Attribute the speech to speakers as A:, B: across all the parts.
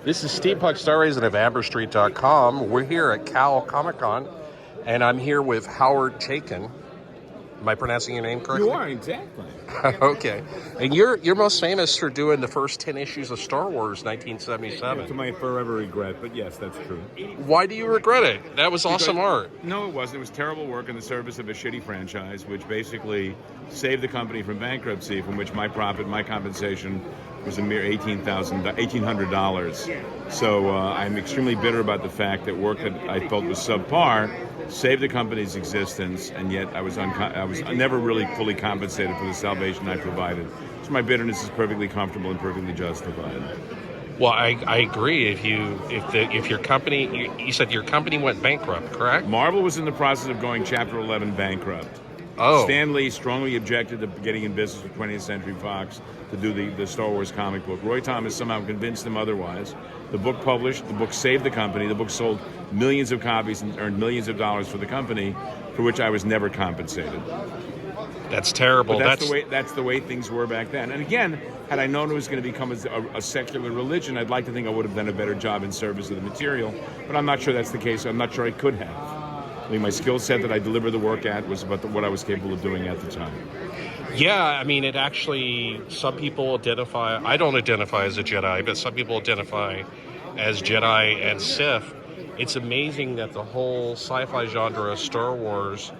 A: This is Steampunk Stories of AmberStreet.com. We're here at CalComicCon, and I'm here with Hoyward Chaykin. Am I pronouncing your name correctly?
B: You are, exactly.
A: Okay. And you're most famous for doing the first 10 issues of Star Wars, 1977.
B: To my forever regret, but yes, that's true.
A: Why do you regret it? That was awesome art.
B: No, it wasn't. It was terrible work in the service of a shitty franchise, which basically saved the company from bankruptcy, from which my compensation was a mere $1,800. So I'm extremely bitter about the fact that work that I felt was subpar saved the company's existence, and yet I was never really fully compensated for the salvation I provided. So my bitterness is perfectly comfortable and perfectly justified.
A: Well, I agree. If your company, you said your company went bankrupt, correct?
B: Marvel was in the process of going Chapter 11 bankrupt.
A: Oh.
B: Stan Lee strongly objected to getting in business with 20th Century Fox to do the Star Wars comic book. Roy Thomas somehow convinced him otherwise. The book published, the book saved the company, the book sold millions of copies and earned millions of dollars for the company, for which I was never compensated.
A: That's terrible.
B: But that's the way things were back then. And again, had I known it was going to become a secular religion, I'd like to think I would have done a better job in service of the material. But I'm not sure that's the case. I'm not sure I could have. I mean, my skill set that I delivered the work at was about what I was capable of doing at the time.
A: Yeah, I mean, it actually, some people identify, I don't identify as a Jedi, but some people identify as Jedi and Sith. It's amazing that the whole sci-fi genre of Star Wars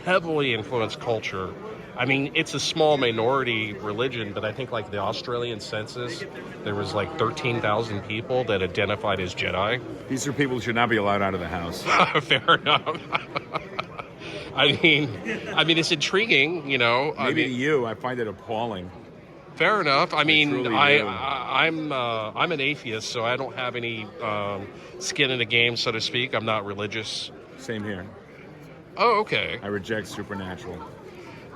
A: heavily influenced culture. I mean, it's a small minority religion, but I think like the Australian census, there was like 13,000 people that identified as Jedi.
B: These are people who should not be allowed out of the house.
A: Fair enough. I mean, it's intriguing, you know.
B: Maybe to you, I find it appalling.
A: Fair enough. I mean,
B: I'm
A: an atheist, so I don't have any skin in the game, so to speak. I'm not religious.
B: Same here.
A: Oh, okay.
B: I reject supernatural.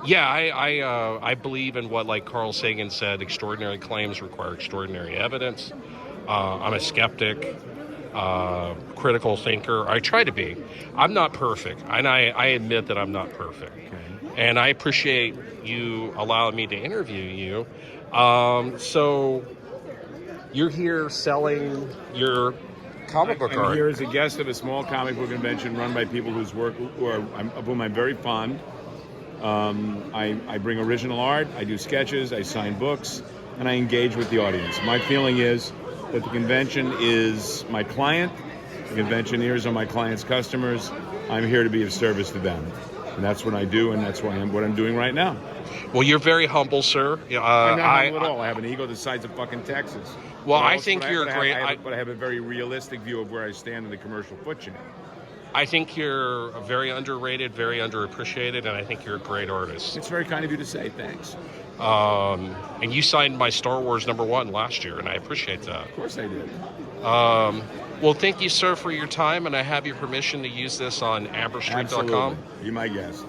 A: Yeah, I believe in what, like Carl Sagan said, extraordinary claims require extraordinary evidence. I'm a skeptic, critical thinker. I try to be. I'm not perfect, and I admit that I'm not perfect.
B: Okay.
A: And I appreciate you allowing me to interview you. So you're here selling your comic book art.
B: I'm here as a guest of a small comic book convention run by people of whom I'm very fond. I bring original art, I do sketches, I sign books, and I engage with the audience. My feeling is that the convention is my client, the conventioneers are my client's customers. I'm here to be of service to them. And that's what I do, and that's what I'm doing right now.
A: Well, you're very humble, sir.
B: I'm not humble at all. I have an ego the size of fucking Texas.
A: Well, I think you're great.
B: But I have a very realistic view of where I stand in the commercial food chain.
A: I think you're very underrated, very underappreciated, and I think you're a great artist.
B: It's very kind of you to say. Thanks.
A: And you signed my Star Wars #1 last year, and I appreciate that.
B: Of course I did.
A: Well, thank you, sir, for your time, and I have your permission to use this on AmberStreet.com.
B: Be my guest.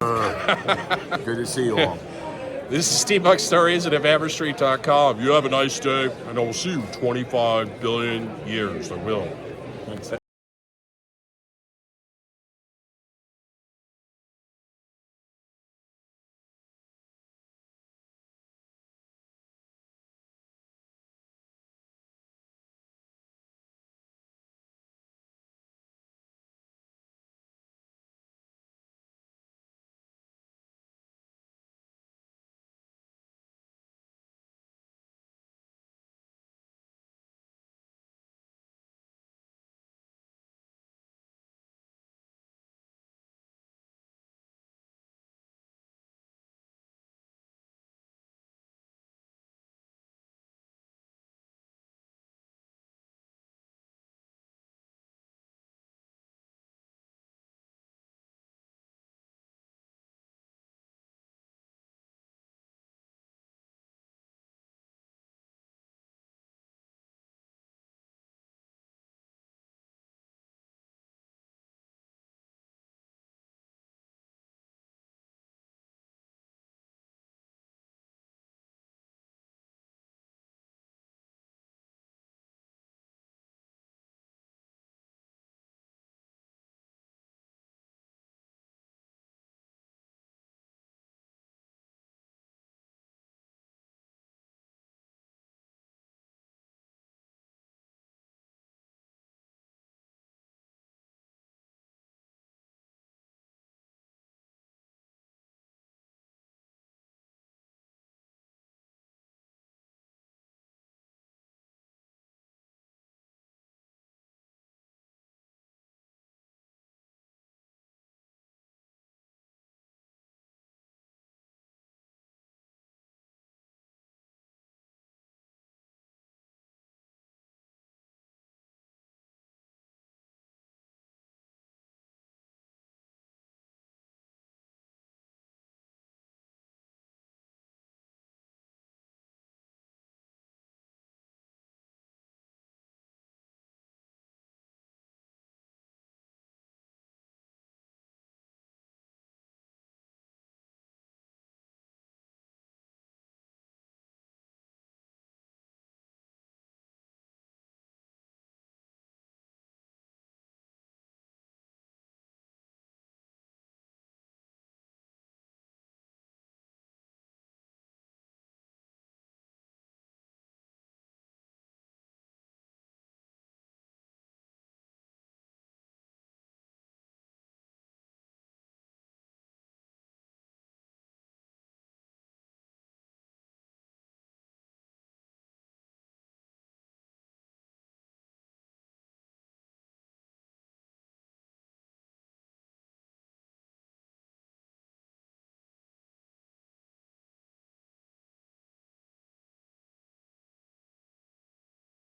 B: Good to see you all.
A: This is Steampunk Stories at AmberStreet.com. You have a nice day, and I will see you 25 billion years. I will.